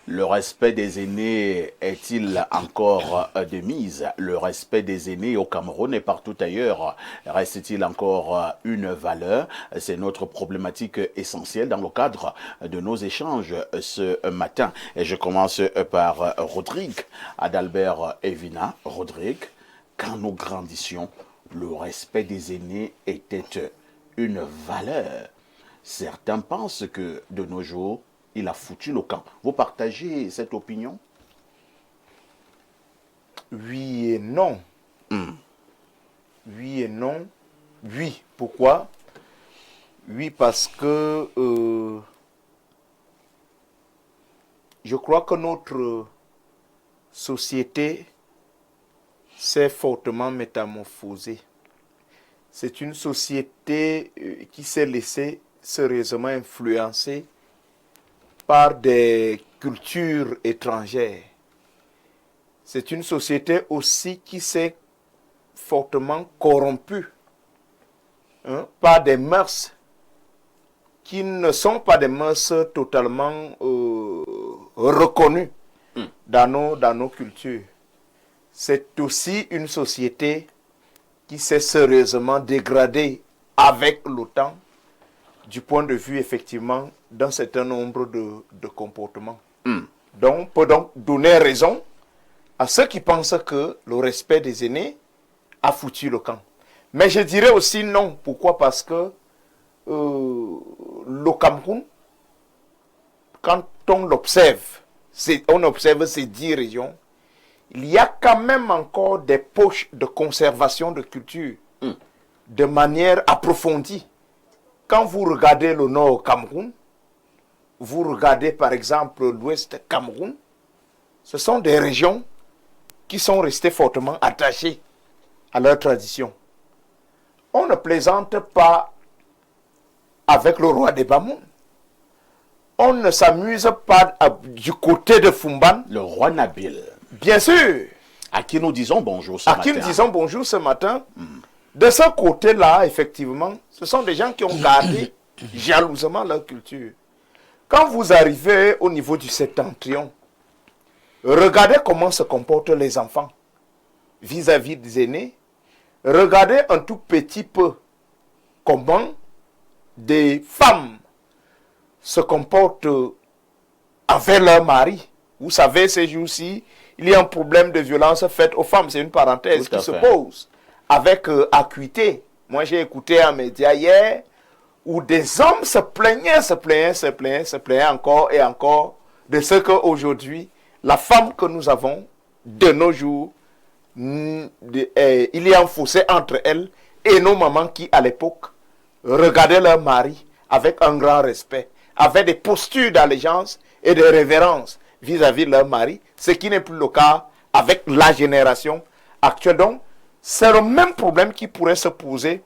Le respect des aînés est-il encore de mise? Le respect des aînés au Cameroun et partout ailleurs reste-t-il encore une valeur? C'est notre problématique essentielle dans le cadre de nos échanges ce matin. Et je commence par Rodrigue Adalbert Evina. Rodrigue, quand nous grandissions, le respect des aînés était une valeur. Certains pensent que de nos jours, il a foutu le camp. Vous partagez cette opinion? Oui et non. Oui et non. Oui. Pourquoi? Oui, parce que je crois que notre société s'est fortement métamorphosée. C'est une société qui s'est laissée sérieusement influencer par des cultures étrangères. C'est une société aussi qui s'est fortement corrompue par des mœurs qui ne sont pas des mœurs totalement reconnues dans nos cultures. C'est aussi une société qui s'est sérieusement dégradée avec le temps du point de vue effectivement d'un certain nombre de comportements. Donc, on peut donc donner raison à ceux qui pensent que le respect des aînés a foutu le camp. Mais je dirais aussi non. Pourquoi? Parce que le Cameroun, quand on observe ces 10 régions, il y a quand même encore des poches de conservation de culture de manière approfondie. Quand vous regardez le nord Cameroun, vous regardez par exemple l'ouest Cameroun, ce sont des régions qui sont restées fortement attachées à leur tradition. On ne plaisante pas avec le roi des Bamoun. On ne s'amuse pas du côté de Fumban. Le roi Nabil. Bien sûr. À qui nous disons bonjour ce matin. À qui nous disons bonjour ce matin. De ce côté-là, effectivement, ce sont des gens qui ont gardé jalousement leur culture. Quand vous arrivez au niveau du septentrion, regardez comment se comportent les enfants vis-à-vis des aînés. Regardez un tout petit peu comment des femmes se comportent envers leur mari. Vous savez, ces jours-ci, il y a un problème de violence faite aux femmes. C'est une parenthèse qui se pose avec acuité. Moi, j'ai écouté un média hier où des hommes se plaignaient encore et encore de ce qu'aujourd'hui, la femme que nous avons de nos jours, il y a un fossé entre elles et nos mamans qui, à l'époque, regardaient leur mari avec un grand respect, avaient des postures d'allégeance et de révérence vis-à-vis de leur mari, ce qui n'est plus le cas avec la génération actuelle. Donc, c'est le même problème qui pourrait se poser,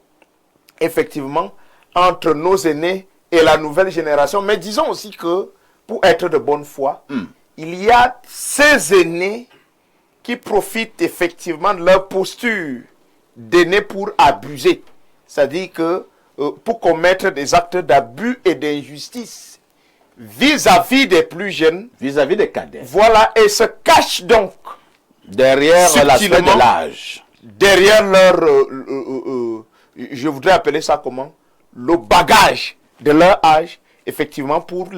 effectivement, entre nos aînés et la nouvelle génération. Mais disons aussi que, pour être de bonne foi, il y a ces aînés qui profitent effectivement de leur posture d'aînés pour abuser. C'est-à-dire que pour commettre des actes d'abus et d'injustice vis-à-vis des plus jeunes. Vis-à-vis des cadets. Voilà, et se cachent donc derrière l'aspect de l'âge. Derrière leur, je voudrais appeler ça comment? Le bagage de leur âge, effectivement, pour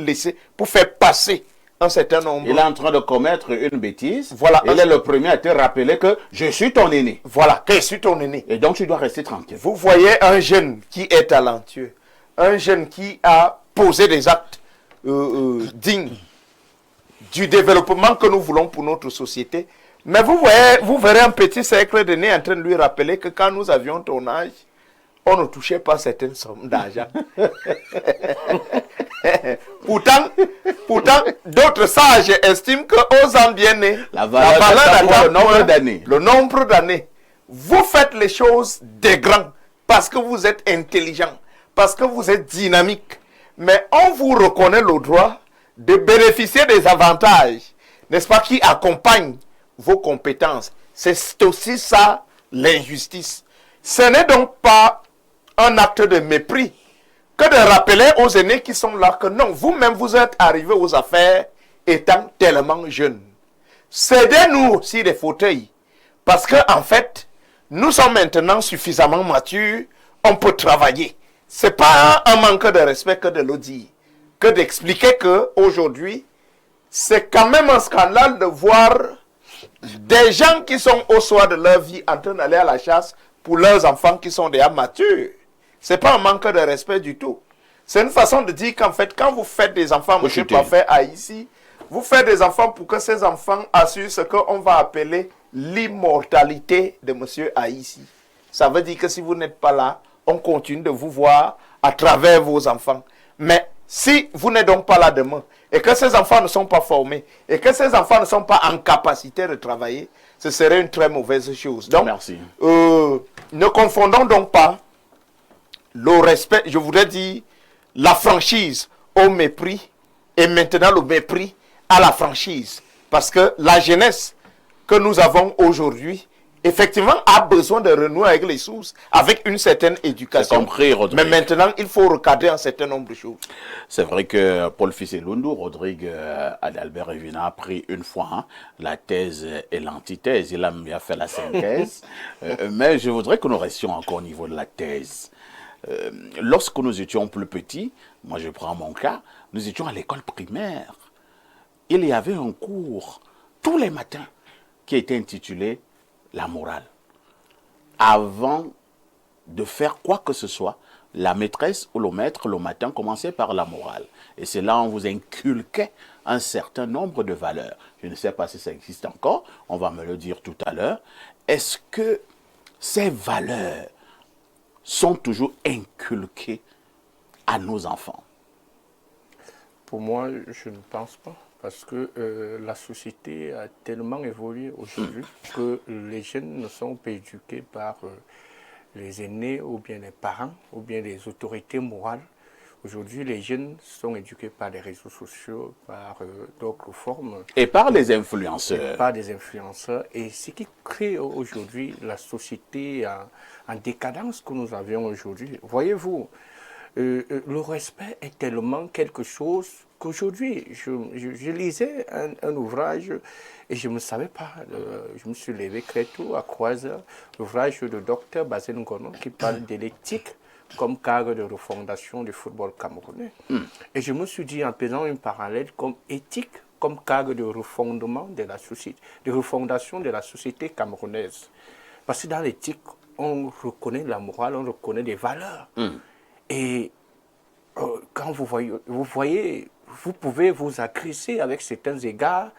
faire passer un certain nombre. Il est en train de commettre une bêtise. Voilà. Il est le premier à te rappeler que je suis ton aîné. Voilà, que je suis ton aîné. Et donc tu dois rester tranquille. Vous voyez un jeune qui est talentueux, un jeune qui a posé des actes dignes du développement que nous voulons pour notre société. Mais vous verrez un petit cercle d'aînés en train de lui rappeler que quand nous avions ton âge, on ne touchait pas certaines sommes d'argent. Pourtant, d'autres sages estiment qu'aux ans bien nés, la valeur le nombre d'années. Le nombre d'années. Vous faites les choses des grands parce que vous êtes intelligent, parce que vous êtes dynamique. Mais on vous reconnaît le droit de bénéficier des avantages, n'est-ce pas, qui accompagnent vos compétences. C'est aussi ça, l'injustice. Ce n'est donc pas un acte de mépris que de rappeler aux aînés qui sont là que non, vous-même vous êtes arrivés aux affaires étant tellement jeunes. Cédez-nous aussi des fauteuils. Parce que en fait, nous sommes maintenant suffisamment matures, on peut travailler. Ce n'est pas un manque de respect que de le dire, que d'expliquer qu'aujourd'hui, c'est quand même un scandale de voir des gens qui sont au soir de leur vie en train d'aller à la chasse pour leurs enfants qui sont déjà matures. Ce n'est pas un manque de respect du tout. C'est une façon de dire qu'en fait, quand vous faites des enfants, M. Parfait a ici, vous faites des enfants pour que ces enfants assurent ce qu'on va appeler l'immortalité de M. Haïti. Ça veut dire que si vous n'êtes pas là, on continue de vous voir à travers vos enfants. Mais si vous n'êtes donc pas là demain, et que ces enfants ne sont pas formés, et que ces enfants ne sont pas en capacité de travailler, ce serait une très mauvaise chose. Donc, merci. Ne confondons donc pas le respect, je voudrais dire, la franchise au mépris, et maintenant le mépris à la franchise. Parce que la jeunesse que nous avons aujourd'hui, effectivement, a besoin de renouer avec les sources, avec une certaine éducation. Compris, mais maintenant, il faut recadrer un certain nombre de choses. C'est vrai que Paul Fiselundu, Rodrigue Adalbert Evina a pris une fois la thèse et l'antithèse. Il a bien fait la synthèse. Mais je voudrais que nous restions encore au niveau de la thèse. Lorsque nous étions plus petits, moi je prends mon cas, nous étions à l'école primaire. Il y avait un cours tous les matins qui était intitulé la morale. Avant de faire quoi que ce soit, la maîtresse ou le maître le matin commençait par la morale. Et c'est là où on vous inculquait un certain nombre de valeurs. Je ne sais pas si ça existe encore, on va me le dire tout à l'heure. Est-ce que ces valeurs sont toujours inculquées à nos enfants? Pour moi, je ne pense pas. Parce que la société a tellement évolué aujourd'hui que les jeunes ne sont pas éduqués par les aînés ou bien les parents ou bien les autorités morales. Aujourd'hui, les jeunes sont éduqués par les réseaux sociaux, par d'autres formes. Et par les influenceurs. Et par des influenceurs. Et ce qui crée aujourd'hui la société en décadence que nous avions aujourd'hui. Voyez-vous, le respect est tellement quelque chose qu'aujourd'hui, je lisais un ouvrage et je ne savais pas, je me suis levé très tôt à 3 heures, l'ouvrage de Dr Bazen Ngono qui parle de l'éthique comme cadre de refondation du football camerounais. Et je me suis dit, en faisant une parallèle comme éthique, comme cadre de refondement de la société, de refondation de la société camerounaise. Parce que dans l'éthique, on reconnaît la morale, on reconnaît des valeurs. Et quand vous voyez, vous pouvez vous agresser avec certains égards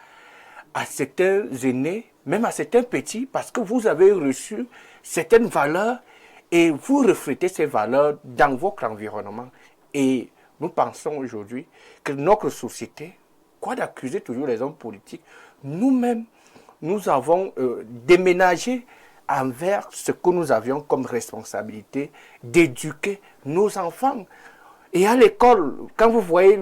à certains aînés, même à certains petits, parce que vous avez reçu certaines valeurs et vous reflétez ces valeurs dans votre environnement. Et nous pensons aujourd'hui que notre société, quoi d'accuser toujours les hommes politiques, nous-mêmes, nous avons déménagé envers ce que nous avions comme responsabilité d'éduquer nos enfants. Et à l'école, quand vous voyez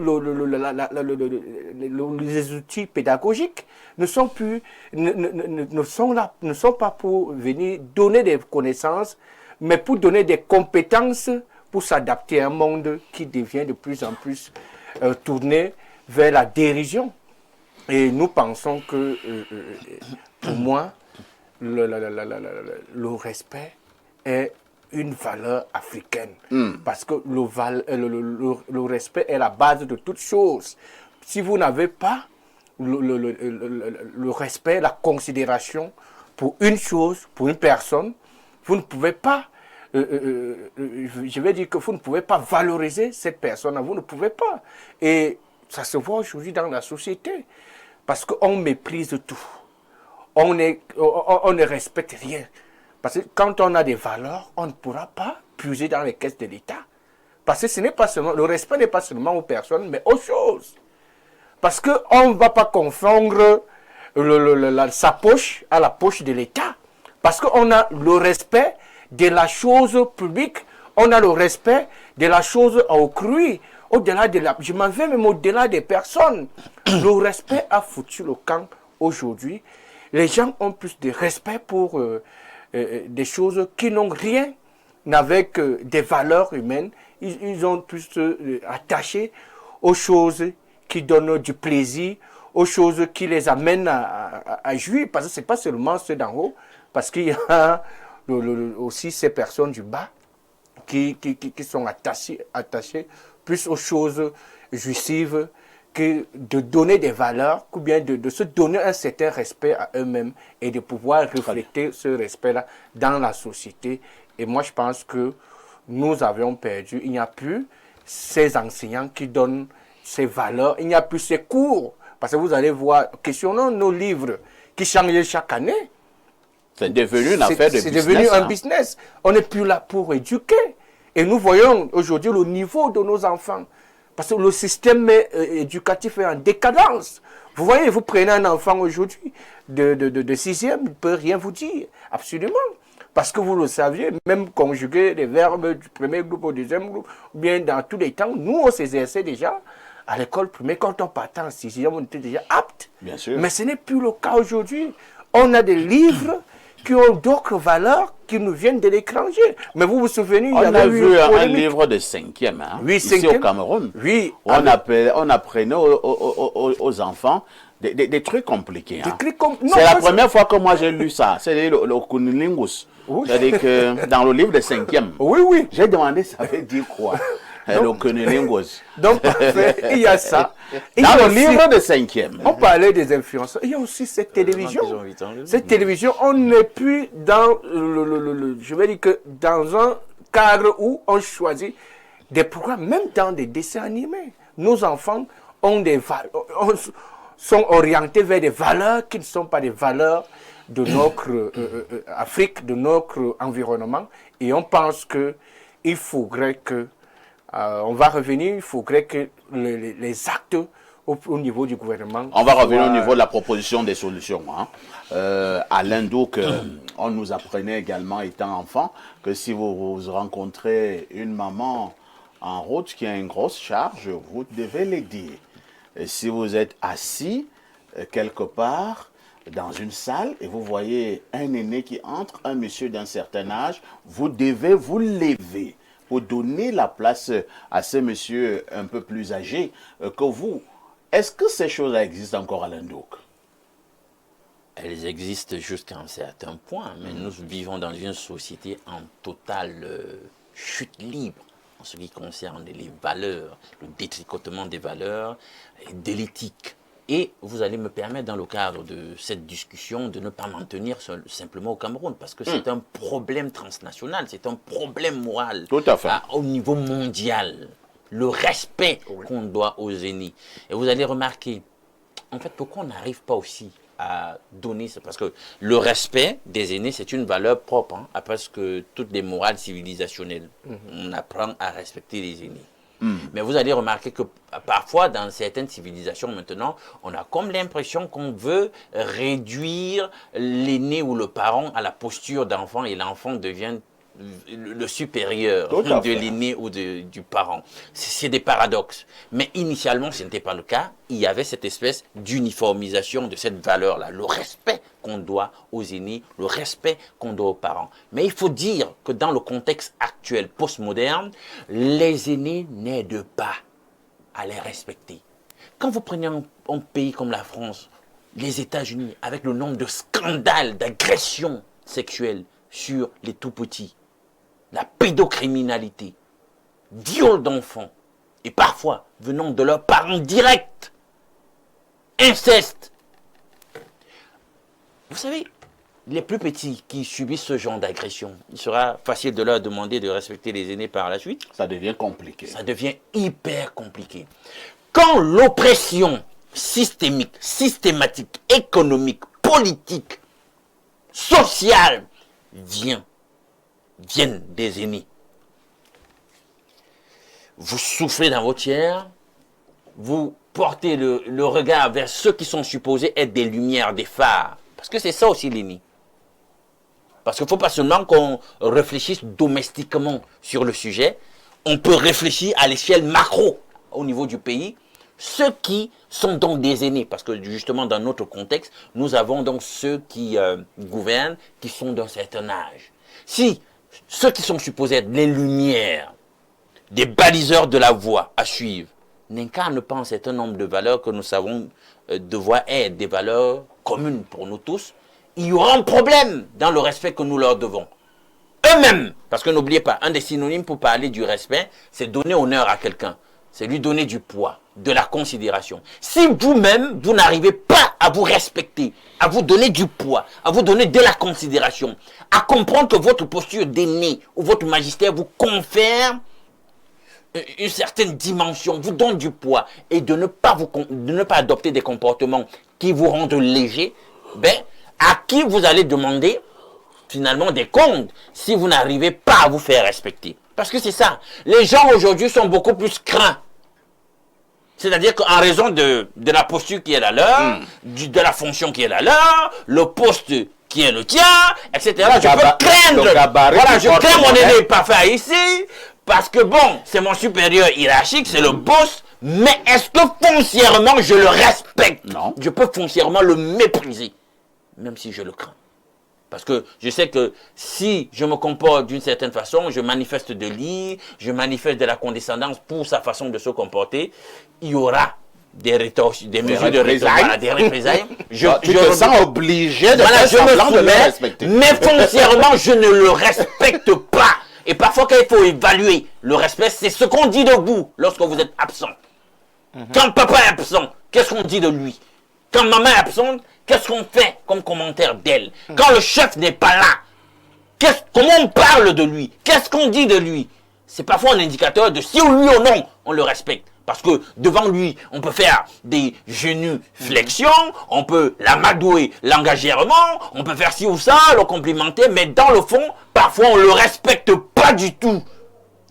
les outils pédagogiques ne sont pas pour venir donner des connaissances, mais pour donner des compétences pour s'adapter à un monde qui devient de plus en plus tourné vers la dérision. Et nous pensons que, pour moi, le respect est une valeur africaine. Parce que le respect est la base de toute chose. Si vous n'avez pas le respect, la considération pour une chose, pour une personne, vous ne pouvez pas, je vais dire que vous ne pouvez pas valoriser cette personne, vous ne pouvez pas. Et ça se voit aujourd'hui dans la société, parce qu'on méprise tout. On ne respecte rien. Parce que quand on a des valeurs, on ne pourra pas puiser dans les caisses de l'État. Parce que ce n'est pas seulement, le respect n'est pas seulement aux personnes, mais aux choses. Parce qu'on ne va pas confondre sa poche à la poche de l'État. Parce qu'on a le respect de la chose publique, on a le respect de la chose à autrui. Au-delà de je m'en vais même au-delà des personnes. Le respect a foutu le camp aujourd'hui. Les gens ont plus de respect pour des choses qui n'ont rien avec des valeurs humaines. Ils ont plus attaché aux choses qui donnent du plaisir, aux choses qui les amènent à jouir, parce que ce n'est pas seulement ceux d'en haut, parce qu'il y a aussi ces personnes du bas qui sont attachées plus aux choses jouissives que de donner des valeurs, ou bien de se donner un certain respect à eux-mêmes et de pouvoir refléter ce respect-là dans la société. Et moi, je pense que nous avions perdu. Il n'y a plus ces enseignants qui donnent ces valeurs. Il n'y a plus ces cours. Parce que vous allez voir, questionnons nos livres qui changent chaque année. C'est devenu une affaire de business. C'est devenu un business. On n'est plus là pour éduquer. Et nous voyons aujourd'hui le niveau de nos enfants. Parce que le système éducatif est en décadence. Vous voyez, vous prenez un enfant aujourd'hui de 6e, il ne peut rien vous dire. Absolument. Parce que vous le saviez, même conjuguer les verbes du premier groupe au deuxième groupe, ou bien dans tous les temps, nous on s'exerçait déjà à l'école primaire. Quand on partait en 6e, on était déjà apte. Bien sûr. Mais ce n'est plus le cas aujourd'hui. On a des livres qui ont d'autres valeurs qui nous viennent de l'étranger. Mais vous vous souvenez, il y avait vu un livre de 5e, hein, oui, ici 5e. au Cameroun. Oui. On apprenait aux enfants des trucs compliqués. Hein. C'est la première fois que moi j'ai lu ça. C'est le Kunilingus. Oui. C'est-à-dire que dans le livre de 5e, oui. J'ai demandé ça veut dire quoi. Le Kunilingus. Donc, il y a ça. Dans le livre de 5e. On parlait des influenceurs. Il y a aussi cette télévision. Cette télévision, on n'est plus dans je vais dire que dans un cadre où on choisit des programmes, même dans des dessins animés. Nos enfants ont sont orientés vers des valeurs qui ne sont pas des valeurs de notre Afrique, de notre environnement. Et on pense qu'il faudrait que on va revenir, il faudrait que les actes au niveau du gouvernement... On va revenir au niveau de la proposition des solutions. Hein. Alain Douk, on nous apprenait également, étant enfant, que si vous rencontrez une maman en route qui a une grosse charge, vous devez l'aider. Et si vous êtes assis quelque part dans une salle et vous voyez un aîné qui entre, un monsieur d'un certain âge, vous devez vous lever pour donner la place à ce monsieur un peu plus âgé que vous. Est-ce que ces choses-là existent encore à l'Indouk? Elles existent jusqu'à un certain point, mais nous vivons dans une société en totale chute libre en ce qui concerne les valeurs, le détricotement des valeurs et de l'éthique. Et vous allez me permettre, dans le cadre de cette discussion, de ne pas m'en tenir simplement au Cameroun, parce que c'est un problème transnational, c'est un problème moral. Tout à fait. Au niveau mondial, le respect qu'on doit aux aînés. Et vous allez remarquer, en fait, pourquoi on n'arrive pas aussi à donner ça? Parce que le respect des aînés, c'est une valeur propre, hein, à presque toutes les morales civilisationnelles. On apprend à respecter les aînés. Mais vous allez remarquer que parfois, dans certaines civilisations maintenant, on a comme l'impression qu'on veut réduire l'aîné ou le parent à la posture d'enfant et l'enfant devient le supérieur de l'aîné ou du parent. C'est des paradoxes. Mais initialement, ce n'était pas le cas. Il y avait cette espèce d'uniformisation de cette valeur-là, le respect qu'on doit aux aînés, le respect qu'on doit aux parents. Mais il faut dire que dans le contexte actuel, postmoderne, les aînés n'aident pas à les respecter. Quand vous prenez un pays comme la France, les États-Unis, avec le nombre de scandales, d'agressions sexuelles sur les tout-petits, la pédocriminalité, viol d'enfants, et parfois venant de leurs parents directs, inceste. Vous savez, les plus petits qui subissent ce genre d'agression, il sera facile de leur demander de respecter les aînés par la suite. Ça devient compliqué. Ça devient hyper compliqué. Quand l'oppression systémique, systématique, économique, politique, sociale viennent des aînés, vous soufflez dans votre chair, vous portez le regard vers ceux qui sont supposés être des lumières, des phares. Parce que c'est ça aussi l'aîné. Parce qu'il ne faut pas seulement qu'on réfléchisse domestiquement sur le sujet, on peut réfléchir à l'échelle macro au niveau du pays. Ceux qui sont donc des aînés, parce que justement dans notre contexte, nous avons donc ceux qui gouvernent, qui sont d'un certain âge. Si ceux qui sont supposés être les lumières, des baliseurs de la voie à suivre, n'incarne pas un certain nombre de valeurs que nous savons devoir être des valeurs communes pour nous tous, il y aura un problème dans le respect que nous leur devons. Eux-mêmes, parce que n'oubliez pas, un des synonymes pour parler du respect, c'est donner honneur à quelqu'un. C'est lui donner du poids, de la considération. Si vous-même, vous n'arrivez pas à vous respecter, à vous donner du poids, à vous donner de la considération, à comprendre que votre posture d'aîné ou votre magistère vous confère une certaine dimension, vous donne du poids, et de ne pas adopter des comportements qui vous rendent léger, ben, à qui vous allez demander finalement des comptes si vous n'arrivez pas à vous faire respecter. Parce que c'est ça. Les gens aujourd'hui sont beaucoup plus craints. C'est-à-dire qu'en raison de la posture qui est la leur, de la fonction qui est la leur, le poste qui est le tien, etc. Je peux craindre. Voilà, je crains mon aîné parfait ici, parce que bon, c'est mon supérieur hiérarchique, c'est le boss, mais est-ce que foncièrement je le respecte? Non. Je peux foncièrement le mépriser, même si je le crains. Parce que je sais que si je me comporte d'une certaine façon, je manifeste de l'ire, je manifeste de la condescendance pour sa façon de se comporter, il y aura des mesures de représailles. Voilà, des représailles. Je te sens obligé de faire je semblant me de le soumets, respecter. mais foncièrement, je ne le respecte pas. Et parfois, quand il faut évaluer le respect, c'est ce qu'on dit de vous lorsque vous êtes absent. Quand papa est absent, qu'est-ce qu'on dit de lui? Quand maman est absente, qu'est-ce qu'on fait comme commentaire d'elle? Quand le chef n'est pas là, comment on parle de lui? Qu'est-ce qu'on dit de lui? C'est parfois un indicateur de si oui ou non on le respecte. Parce que devant lui, on peut faire des genuflexions, on peut l'amadouer langagèrement, on peut faire ci ou ça, le complimenter, mais dans le fond, parfois on ne le respecte pas du tout.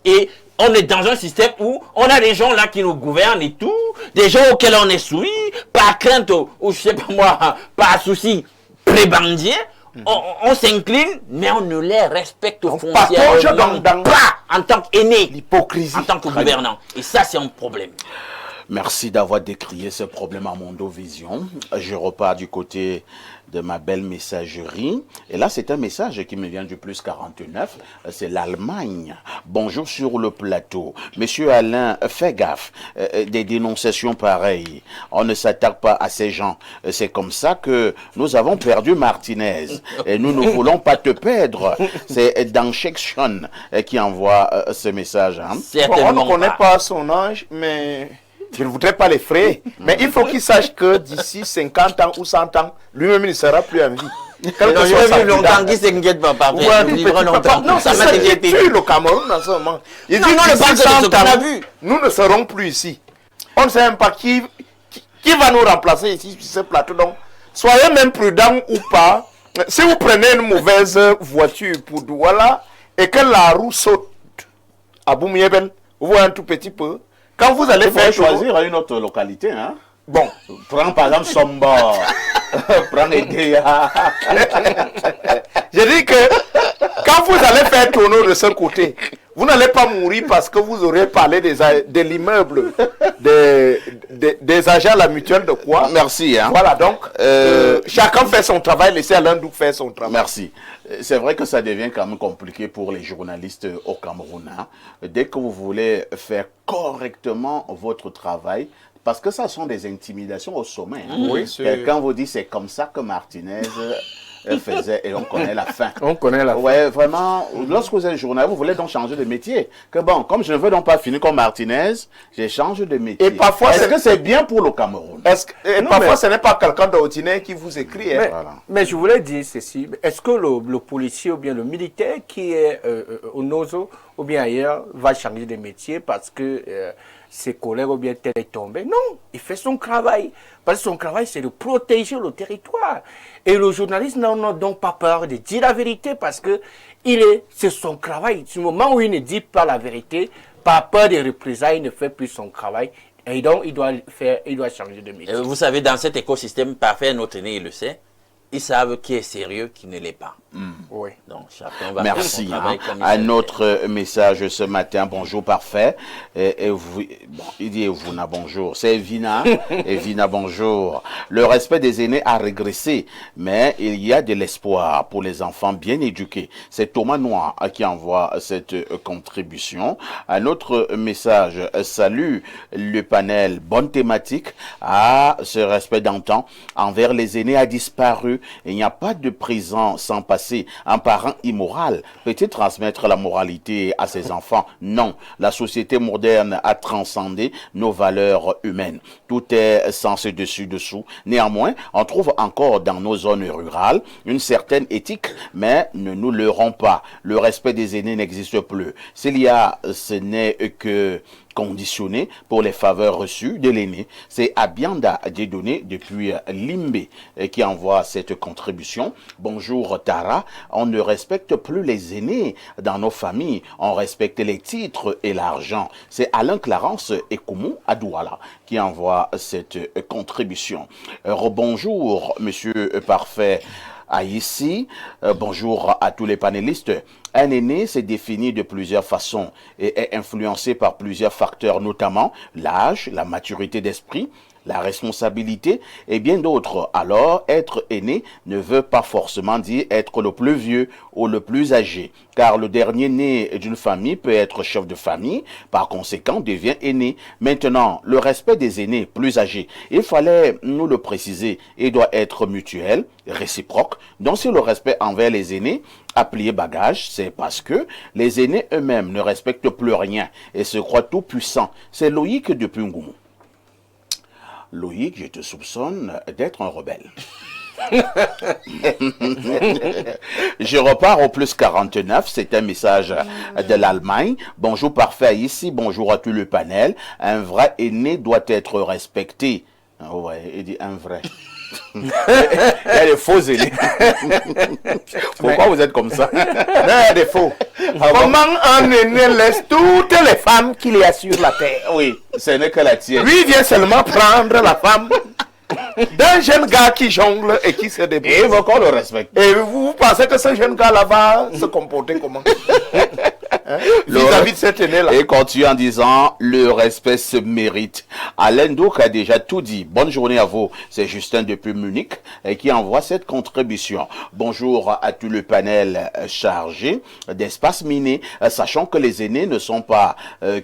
Et on est dans un système où on a des gens là qui nous gouvernent et tout, des gens auxquels on est soumis, par crainte ou je sais pas moi, par souci prébandier, on s'incline, mais on ne les respecte foncièrement pas en tant qu'aîné, l'hypocrisie, en tant que gouvernant. Et ça, c'est un problème. Merci d'avoir décrié ce problème à Mondovision. Je repars du côté de ma belle messagerie. Et là, c'est un message qui me vient du plus 49. C'est l'Allemagne. Bonjour sur le plateau. Monsieur Alain, fais gaffe. Des dénonciations pareilles. On ne s'attaque pas à ces gens. C'est comme ça que nous avons perdu Martinez. Et nous ne voulons pas te perdre. C'est Danchection qui envoie ce message. Hein? Bon, on ne connaît pas son âge, mais je ne voudrais pas l'effrayer. Mais il faut qu'il sache que d'ici 50 ans ou 100 ans, lui-même il ne sera plus en vie. Je vais vivre longtemps, qui s'inquiète pas, papa. Vivre longtemps. Non, ça m'a déjà été le Cameroun en ce moment. Il dit d'ici 100 ans, nous ne serons plus ici. On ne sait même pas qui va nous remplacer ici sur ce plateau. Donc, soyez même prudents ou pas. Si vous prenez une mauvaise voiture pour Douala et que la roue saute à Boumyeben, vous voyez un tout petit peu. Quand vous allez faire choisir une autre localité, hein? Bon. Prends par exemple Somba. Prends Edea. Je dis que quand vous allez faire tourner de ce côté, vous n'allez pas mourir parce que vous aurez parlé de l'immeuble, des agents à la mutuelle de quoi. Merci. Hein? Voilà, donc, chacun fait son travail, laissez Alain Douk faire son travail. Merci. C'est vrai que ça devient quand même compliqué pour les journalistes au Cameroun. Hein? Dès que vous voulez faire correctement votre travail, parce que ça sont des intimidations au sommet. Hein? Oui, quelqu'un vous dit c'est comme ça que Martinez faisait et on connaît la fin. On connaît la fin. Ouais, vraiment, lorsque vous êtes journaliste, vous voulez donc changer de métier. Que bon, comme je ne veux donc pas finir comme Martinez, je change de métier. Et parfois, est-ce que c'est bien pour le Cameroun? Parfois, ce n'est pas quelqu'un d'ordinaire qui vous écrit. Mais, voilà. Mais je voulais dire ceci. Est-ce que le policier ou bien le militaire qui est au Nozo ou bien ailleurs va changer de métier parce que ses collègues ou bien tel est tombé? Non, il fait son travail. Parce que son travail, c'est de protéger le territoire. Et le journaliste n'a donc pas peur de dire la vérité parce que c'est son travail. Du moment où il ne dit pas la vérité, par peur des représailles, il ne fait plus son travail. Et donc, il doit changer de métier. Vous savez, dans cet écosystème parfait, notre aîné, il le sait, ils savent qui est sérieux, qui ne l'est pas. Oui. Donc, chacun va Merci. faire son travail comme il Un sait autre message ce matin. Bonjour, parfait. Et vous, bon, il dit Evuna, bonjour. C'est Evina. Evina, bonjour. Le respect des aînés a régressé, mais il y a de l'espoir pour les enfants bien éduqués. C'est Thomas Noir qui envoie cette contribution. Un autre message. Salut le panel. Bonne thématique. Ah, ce respect d'antan envers les aînés a disparu. Il n'y a pas de présent sans passer. Un parent immoral peut-il transmettre la moralité à ses enfants? Non. La société moderne a transcendé nos valeurs humaines. Tout est sens dessus-dessous. Néanmoins, on trouve encore dans nos zones rurales une certaine éthique, mais ne nous leurrons pas. Le respect des aînés n'existe plus. S'il y a, ce n'est que conditionné pour les faveurs reçues de l'aîné. C'est Abianda Dieudonné depuis Limbe qui envoie cette contribution. Bonjour Tara, on ne respecte plus les aînés dans nos familles, on respecte les titres et l'argent. C'est Alain Clarence Ekoumou à Douala qui envoie cette contribution. Rebonjour Monsieur Parfait. Ici, bonjour à tous les panélistes. Un aîné s'est défini de plusieurs façons et est influencé par plusieurs facteurs, notamment l'âge, la maturité d'esprit, la responsabilité et bien d'autres. Alors, être aîné ne veut pas forcément dire être le plus vieux ou le plus âgé, car le dernier né d'une famille peut être chef de famille, par conséquent devient aîné. Maintenant, le respect des aînés plus âgés, il fallait nous le préciser, il doit être mutuel, réciproque. Donc si le respect envers les aînés a plié bagage, c'est parce que les aînés eux-mêmes ne respectent plus rien et se croient tout puissants. C'est Loïc de Pungoumou. Loïc, je te soupçonne d'être un rebelle. Je repars au plus 49, c'est un message de l'Allemagne. Bonjour parfait ici, bonjour à tout le panel. Un vrai aîné doit être respecté. Ouais, il dit un vrai. Il y a des faux aînés. Pourquoi vous êtes comme ça? Non, il y a des faux. Comment un aîné laisse toutes les femmes qu'il y a sur la terre? Oui, ce n'est que la tienne. Lui vient seulement prendre la femme d'un jeune gars qui jongle et qui se débrouille. Et il veut qu'on le respecte. Et vous pensez que ce jeune gars là-bas se comporter comment? Vis-à-vis de cet aîné-là. Et continue en disant, le respect se mérite. Alain Douk a déjà tout dit. Bonne journée à vous. C'est Justin depuis Munich qui envoie cette contribution. Bonjour à tout le panel chargé d'espace miné, sachant que les aînés ne sont pas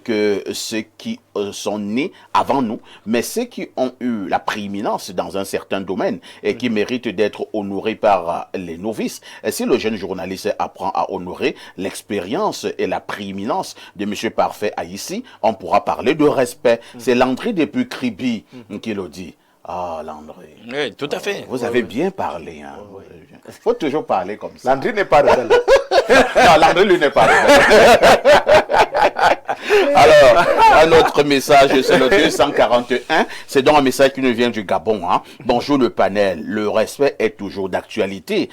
que ceux qui sont nés avant nous, mais ceux qui ont eu la prééminence dans un certain domaine et qui méritent d'être honorés par les novices. Et si le jeune journaliste apprend à honorer l'expérience et la prééminence de M. Parfait à ici, on pourra parler de respect. C'est Landry depuis Kribi qui le dit. Ah, Landry. Oui, tout à fait. Vous avez bien parlé. Hein. Il faut toujours parler comme ça. Landry n'est pas rebelle. Non, Landry, lui, n'est pas rebelle. Alors, un autre message, c'est le 241. C'est donc un message qui nous vient du Gabon. Hein. Bonjour le panel. Le respect est toujours d'actualité.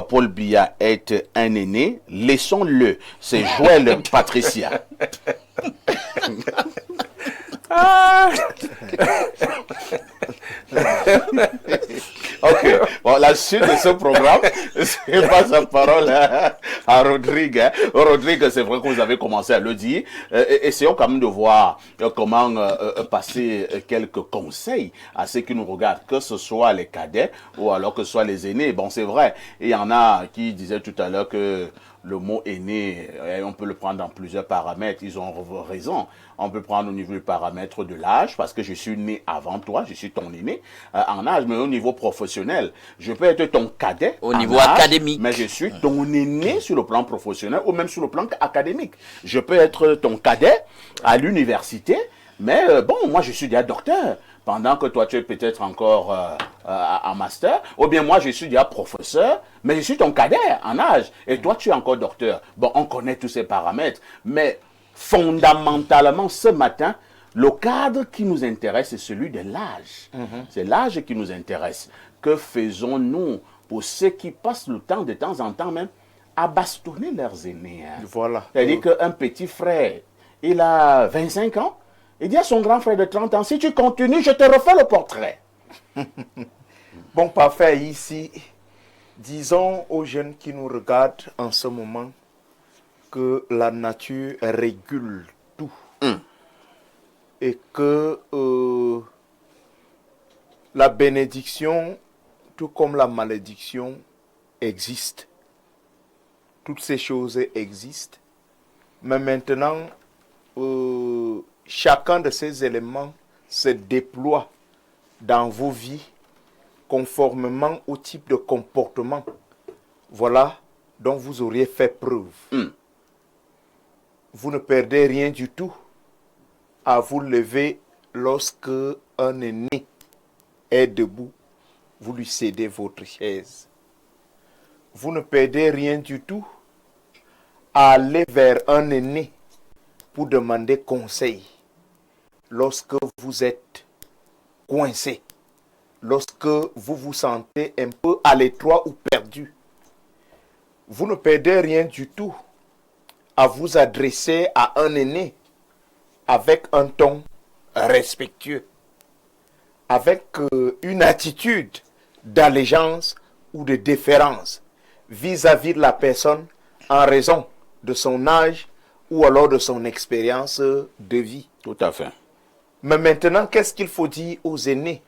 Paul Biya est un aîné. Laissons-le. C'est Joël Patricia. Ok, bon, la suite de ce programme, c'est pas sa parole à Rodrigue. Hein. Rodrigue, c'est vrai que vous avez commencé à le dire. Essayons quand même de voir comment passer quelques conseils à ceux qui nous regardent, que ce soit les cadets ou alors que ce soit les aînés. Bon, c'est vrai, il y en a qui disaient tout à l'heure que le mot aîné, on peut le prendre dans plusieurs paramètres. Ils ont raison. On peut prendre au niveau du paramètre de l'âge, parce que je suis né avant toi, je suis ton aîné en âge, mais au niveau professionnel, je peux être ton cadet au niveau âge, académique. mais je suis ton aîné sur le plan professionnel ou même sur le plan académique. Je peux être ton cadet à l'université, mais bon, moi je suis déjà docteur. Pendant que toi, tu es peut-être encore en master, ou bien moi, je suis déjà professeur, mais je suis ton cadet en âge, et toi, tu es encore docteur. Bon, on connaît tous ces paramètres, mais fondamentalement, ce matin, le cadre qui nous intéresse, c'est celui de l'âge. C'est l'âge qui nous intéresse. Que faisons-nous pour ceux qui passent le temps, de temps en temps même, à bastonner leurs aînés? Hein? Voilà. C'est-à-dire qu'un petit frère, il a 25 ans, il dit à son grand frère de 30 ans, si tu continues, je te refais le portrait. Bon, parfait, ici, Disons aux jeunes qui nous regardent en ce moment que la nature régule tout et que la bénédiction, tout comme la malédiction, existe. Toutes ces choses existent. Mais maintenant, chacun de ces éléments se déploie dans vos vies conformément au type de comportement, voilà, dont vous auriez fait preuve. Vous ne perdez rien du tout à vous lever lorsque un aîné est debout, vous lui cédez votre chaise. Vous ne perdez rien du tout à aller vers un aîné pour demander conseil lorsque vous êtes coincé, lorsque vous vous sentez un peu à l'étroit ou perdu. Vous ne perdez rien du tout à vous adresser à un aîné avec un ton respectueux, avec une attitude d'allégeance ou de déférence vis-à-vis de la personne en raison de son âge ou alors de son expérience de vie. Tout à fait. Mais maintenant, qu'est-ce qu'il faut dire aux aînés?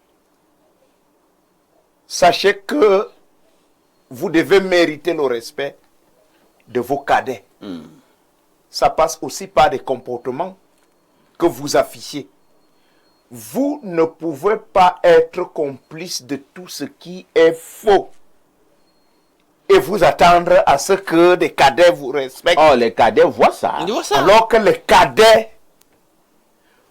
Sachez que vous devez mériter le respect de vos cadets. Ça passe aussi par des comportements que vous affichez. Vous ne pouvez pas être complice de tout ce qui est faux et vous attendre à ce que des cadets vous respectent. Oh, les cadets voient ça. Il voit ça. Alors que les cadets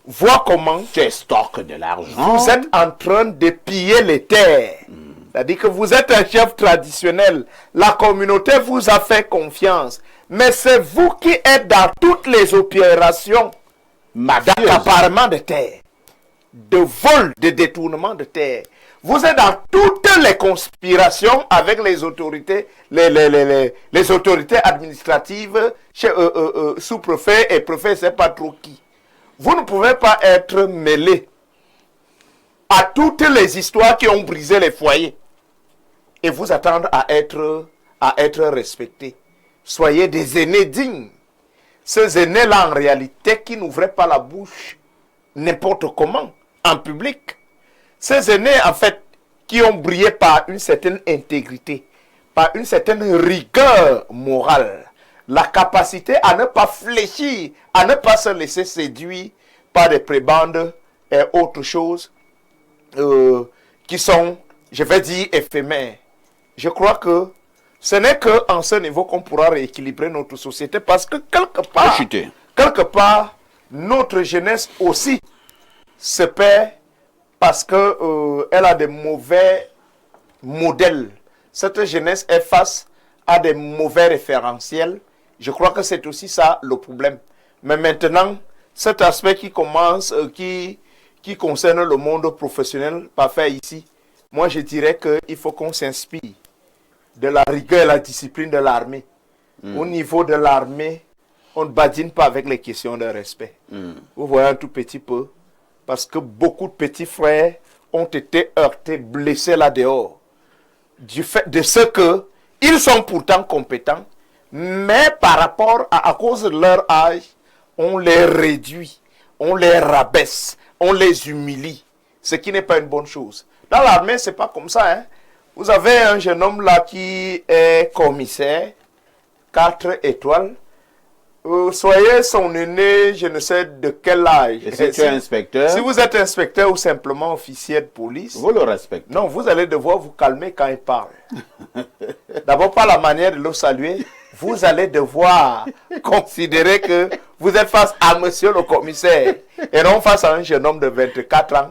voient comment Tu stockes de l'argent. vous êtes en train de piller les terres. C'est-à-dire que vous êtes un chef traditionnel. La communauté vous a fait confiance. Mais c'est vous qui êtes dans toutes les opérations d'accaparement de terre, de vol, de détournement de terre. Vous êtes dans toutes les conspirations avec les autorités, les autorités administratives, sous-préfet et préfet, c'est pas trop qui. Vous ne pouvez pas être mêlé à toutes les histoires qui ont brisé les foyers et vous attendre à être respecté. Soyez des aînés dignes. Ces aînés-là, en réalité, qui n'ouvraient pas la bouche n'importe comment, en public. Ces aînés, en fait, qui ont brillé par une certaine intégrité, par une certaine rigueur morale, la capacité à ne pas fléchir, à ne pas se laisser séduire par des prébendes et autres choses qui sont, je vais dire, éphémères. Je crois que ce n'est qu'en ce niveau qu'on pourra rééquilibrer notre société parce que quelque part, notre jeunesse aussi se perd parce qu'elle a des mauvais modèles. Cette jeunesse est face à des mauvais référentiels. Je crois que c'est aussi ça le problème. Mais maintenant, cet aspect qui commence, qui concerne le monde professionnel, pas fait ici, moi je dirais qu'il faut qu'on s'inspire de la rigueur et la discipline de l'armée. Au niveau de l'armée, on ne badine pas avec les questions de respect. Vous voyez un tout petit peu. Parce que beaucoup de petits frères ont été heurtés, blessés là dehors. Du fait de ce que ils sont pourtant compétents, mais par rapport à cause de leur âge, on les réduit, on les rabaisse, on les humilie. Ce qui n'est pas une bonne chose. Dans l'armée, c'est pas comme ça, hein. Vous avez un jeune homme là qui est commissaire, 4 étoiles. Soyez son aîné, je ne sais de quel âge. Et si tu es inspecteur, si vous êtes inspecteur ou simplement officier de police, vous le respectez. non, vous allez devoir vous calmer quand il parle. D'abord, par la manière de le saluer, vous allez devoir considérer que vous êtes face à monsieur le commissaire et non face à un jeune homme de 24 ans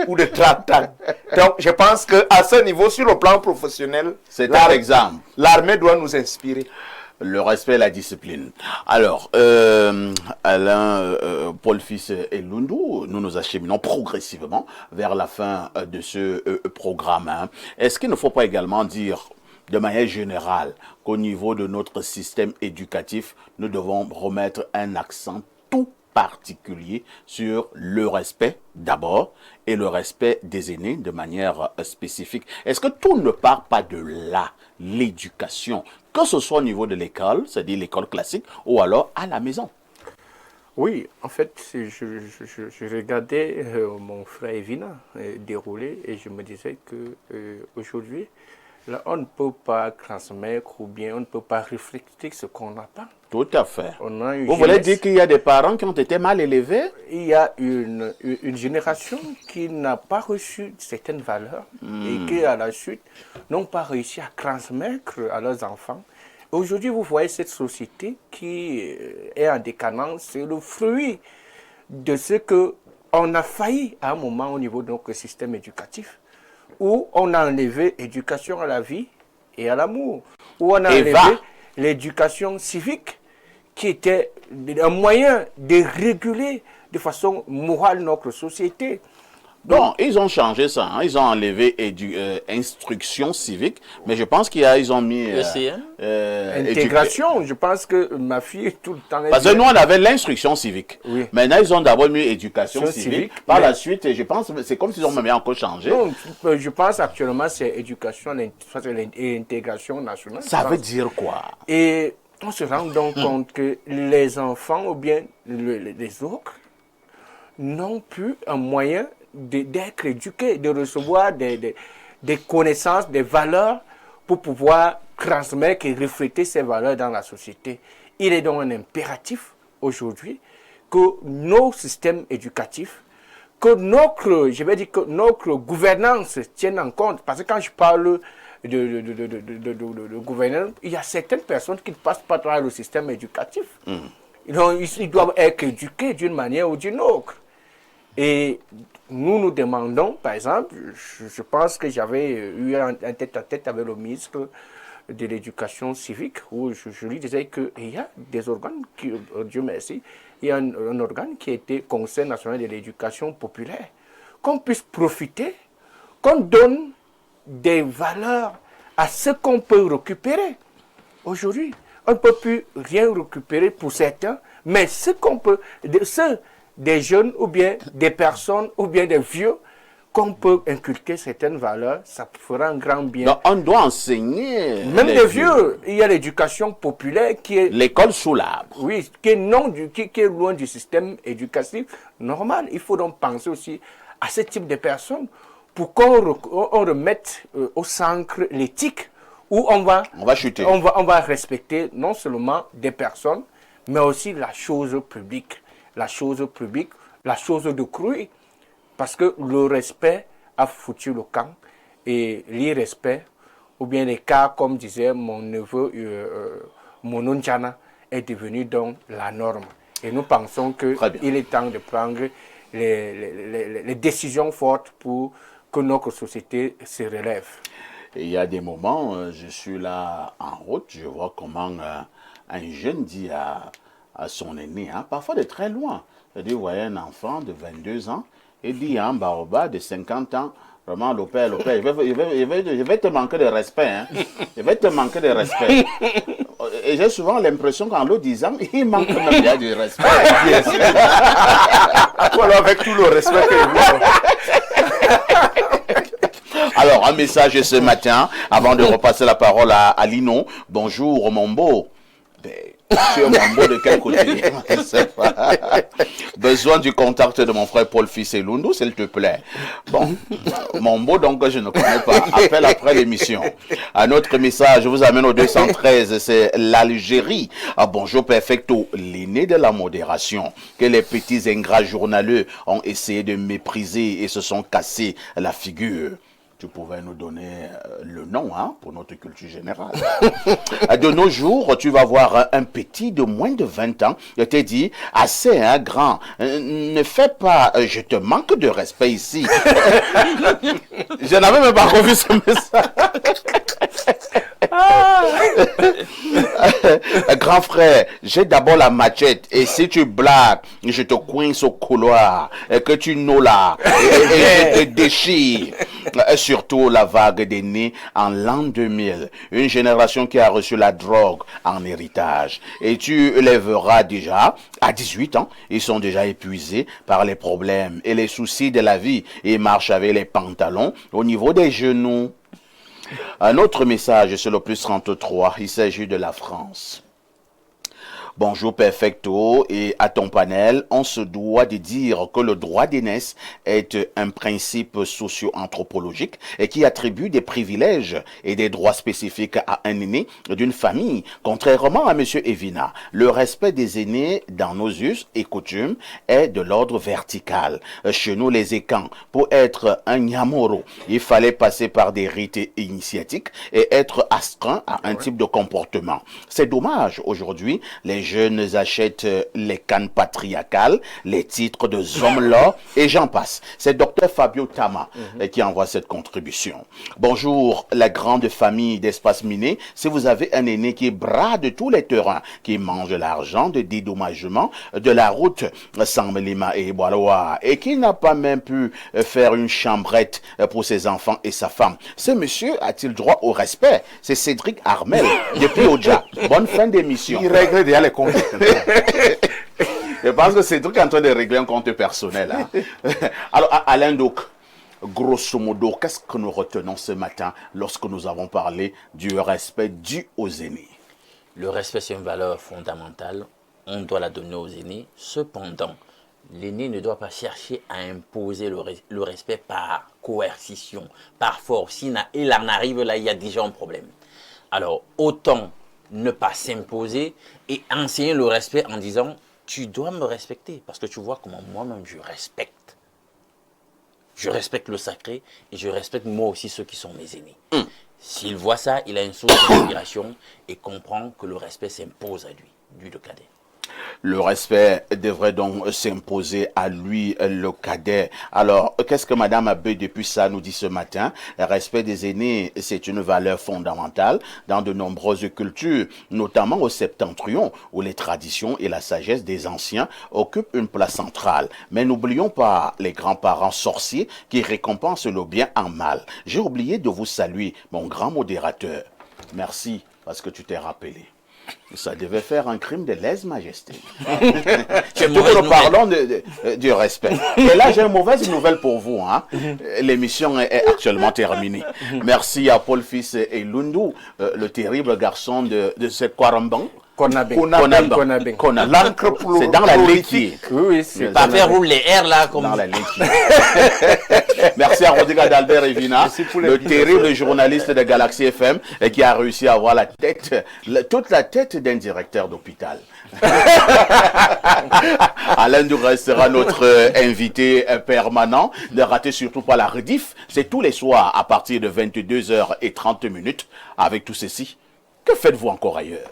ou de 30 ans. Donc, je pense qu'à ce niveau, sur le plan professionnel, c'est un exemple. L'armée doit nous inspirer. Le respect et la discipline. Alors, Alain, Paul Fils et Lundu, nous nous acheminons progressivement vers la fin de ce programme. Hein. Est-ce qu'il ne faut pas également dire, de manière générale, qu'au niveau de notre système éducatif, nous devons remettre un accent tout particulier sur le respect d'abord et le respect des aînés de manière spécifique. Est-ce que tout ne part pas de là, l'éducation, que ce soit au niveau de l'école, c'est-à-dire l'école classique, ou alors à la maison? Oui, en fait, je regardais mon frère Evina dérouler et je me disais que aujourd'hui, là, on ne peut pas transmettre ou bien on ne peut pas refléter ce qu'on n'a pas. Tout à fait. On a une Vous voulez jeunesse- dire qu'il y a des parents qui ont été mal élevés? Il y a une génération qui n'a pas reçu certaines valeurs et qui, à la suite, n'ont pas réussi à transmettre à leurs enfants. Aujourd'hui, vous voyez cette société qui est en décadence, c'est le fruit de ce qu'on a failli à un moment au niveau de notre système éducatif, où on a enlevé l'éducation à la vie et à l'amour, où on a enlevé l'éducation civique, qui était un moyen de réguler de façon morale notre société. Non, ils ont changé ça. Ils ont enlevé instruction civique, mais je pense qu'ils ont mis Intégration, je pense que ma fille tout le temps... Parce que nous, on avait l'instruction civique. Oui. Maintenant, ils ont d'abord mis éducation civique. civique, Par mais- la suite, je pense c'est comme s'ils ont même encore changé. Non, je pense actuellement c'est éducation et intégration nationale. Ça je veut pense. dire quoi? Et on se rend donc compte que les enfants ou bien les autres n'ont plus un moyen d'être éduqués, de recevoir des connaissances, des valeurs pour pouvoir transmettre et refléter ces valeurs dans la société. Il est donc un impératif aujourd'hui que nos systèmes éducatifs, que notre gouvernance tienne en compte. Parce que quand je parle de gouvernance, il y a certaines personnes qui ne passent pas par le système éducatif. Donc, ils doivent être éduqués d'une manière ou d'une autre. Et nous demandons, par exemple, je pense que j'avais eu un tête-à-tête avec le ministre de l'Éducation civique, où je lui disais qu'il y a des organes, Dieu merci, il y a un organe qui était Conseil national de l'éducation populaire, qu'on puisse profiter, qu'on donne des valeurs à ce qu'on peut récupérer. Aujourd'hui, on ne peut plus rien récupérer pour certains, mais ce qu'on peut, des jeunes ou bien des personnes ou bien des vieux, qu'on peut inculquer certaines valeurs, ça fera un grand bien. Donc, on doit enseigner. Même les vieux, il y a l'éducation populaire qui est, L'école sous l'arbre. oui, qui est loin du système éducatif normal. Il faut donc penser aussi à ce type de personnes pour qu'on remette au centre l'éthique où on va chuter. On va respecter non seulement des personnes, mais aussi la chose publique. La chose publique, la chose de crue. Parce que le respect a foutu le camp et l'irrespect, ou bien les cas, comme disait mon neveu Mononjana, est devenu donc la norme. Et nous pensons qu'il est temps de prendre les décisions fortes pour que notre société se relève. Et il y a des moments, je suis là en route, je vois comment un jeune dit à son aîné, parfois de très loin, c'est-à-dire, vous voyez un enfant de 22 ans, et dit à un baroba de 50 ans, vraiment, le père, je vais te manquer de respect. Je vais te manquer de respect. Et j'ai souvent l'impression qu'en le disant, il manque même bien du respect. Bien sûr. Voilà, avec tout le respect que vous. Alors, un message ce matin, avant de repasser la parole à Lino. Bonjour, mon beau. Tu es mon beau de quel côté? Je ne sais pas. Besoin du contact de mon frère Paul Fisselundu, s'il te plaît. Bon, mon beau, donc, je ne connais pas. Appelle après l'émission. Un autre message, je vous amène au 213, c'est l'Algérie. Bonjour, perfecto, l'aîné de la modération, que les petits ingrats journaleux ont essayé de mépriser et se sont cassés la figure. Tu pouvais nous donner le nom pour notre culture générale. De nos jours, tu vas voir un petit de moins de 20 ans. Je t'ai dit, assez, grand. Ne fais pas, je te manque de respect ici. Je n'avais même pas revu ce message. Grand frère, j'ai d'abord la machette et si tu blagues, je te coince au couloir et que tu nous là et je te déchire. Surtout la vague des nés en l'an 2000, une génération qui a reçu la drogue en héritage. Et tu les verras déjà, à 18 ans, ils sont déjà épuisés par les problèmes et les soucis de la vie. Ils marchent avec les pantalons au niveau des genoux. Un autre message, c'est le plus 33, il s'agit de la France. Bonjour Perfecto et à ton panel, on se doit de dire que le droit d'aînesse est un principe socio-anthropologique et qui attribue des privilèges et des droits spécifiques à un aîné d'une famille. Contrairement à M. Evina, le respect des aînés dans nos us et coutumes est de l'ordre vertical. Chez nous, les écans, pour être un nyamoro, il fallait passer par des rites initiatiques et être astreint à un type de comportement. C'est dommage, aujourd'hui, les jeunes achètent les cannes patriarcales, les titres de Zomla et j'en passe. C'est Dr Fabio Tama qui envoie cette contribution. Bonjour la grande famille d'Espace Miné. Si vous avez un aîné qui brade tous les terrains, qui mange l'argent de dédommagement de la route Samlima et Boaloa et qui n'a pas même pu faire une chambrette pour ses enfants et sa femme, ce monsieur a-t-il droit au respect? C'est Cédric Armel depuis Oja. Bonne fin d'émission. Il règle déjà les comptes. Je pense que Cédric est en train de régler un compte personnel. Hein. Alors, Alain Douk, grosso modo, qu'est-ce que nous retenons ce matin lorsque nous avons parlé du respect dû aux aînés? Le respect, c'est une valeur fondamentale. On doit la donner aux aînés. Cependant, l'aîné ne doit pas chercher à imposer le respect par coercition, par force. Il en arrive là, il y a déjà un problème. Alors, autant ne pas s'imposer et enseigner le respect en disant « tu dois me respecter parce que tu vois comment moi-même je respecte. Je respecte le sacré et je respecte moi aussi ceux qui sont mes aînés. » S'il voit ça, il a une source d'inspiration et comprend que le respect s'impose à lui le cadet. Le respect devrait donc s'imposer à lui, le cadet. Alors, qu'est-ce que Madame Abbé depuis ça nous dit ce matin? Le respect des aînés, c'est une valeur fondamentale dans de nombreuses cultures, notamment au septentrion, où les traditions et la sagesse des anciens occupent une place centrale. Mais n'oublions pas les grands-parents sorciers qui récompensent le bien en mal. J'ai oublié de vous saluer, mon grand modérateur. Merci, parce que tu t'es rappelé. Ça devait faire un crime de lèse-majesté. Nous parlons du respect. Et là, j'ai une mauvaise nouvelle pour vous. Hein. L'émission est actuellement terminée. Merci à Paul Fils et Lundu, le terrible garçon de ce Kwaramban. Konabeng. L'encre c'est dans la laitier. Oui, c'est pas faire rouler l'air là comme dans la laitier. Merci à Rodrigo d'Albert Evina, le terrible journaliste de Galaxy FM et qui a réussi à avoir la tête, toute la tête d'un directeur d'hôpital. Alain Douk restera notre invité permanent. Ne ratez surtout pas la rediff. C'est tous les soirs à partir de 22h30 avec tout ceci. Que faites-vous encore ailleurs?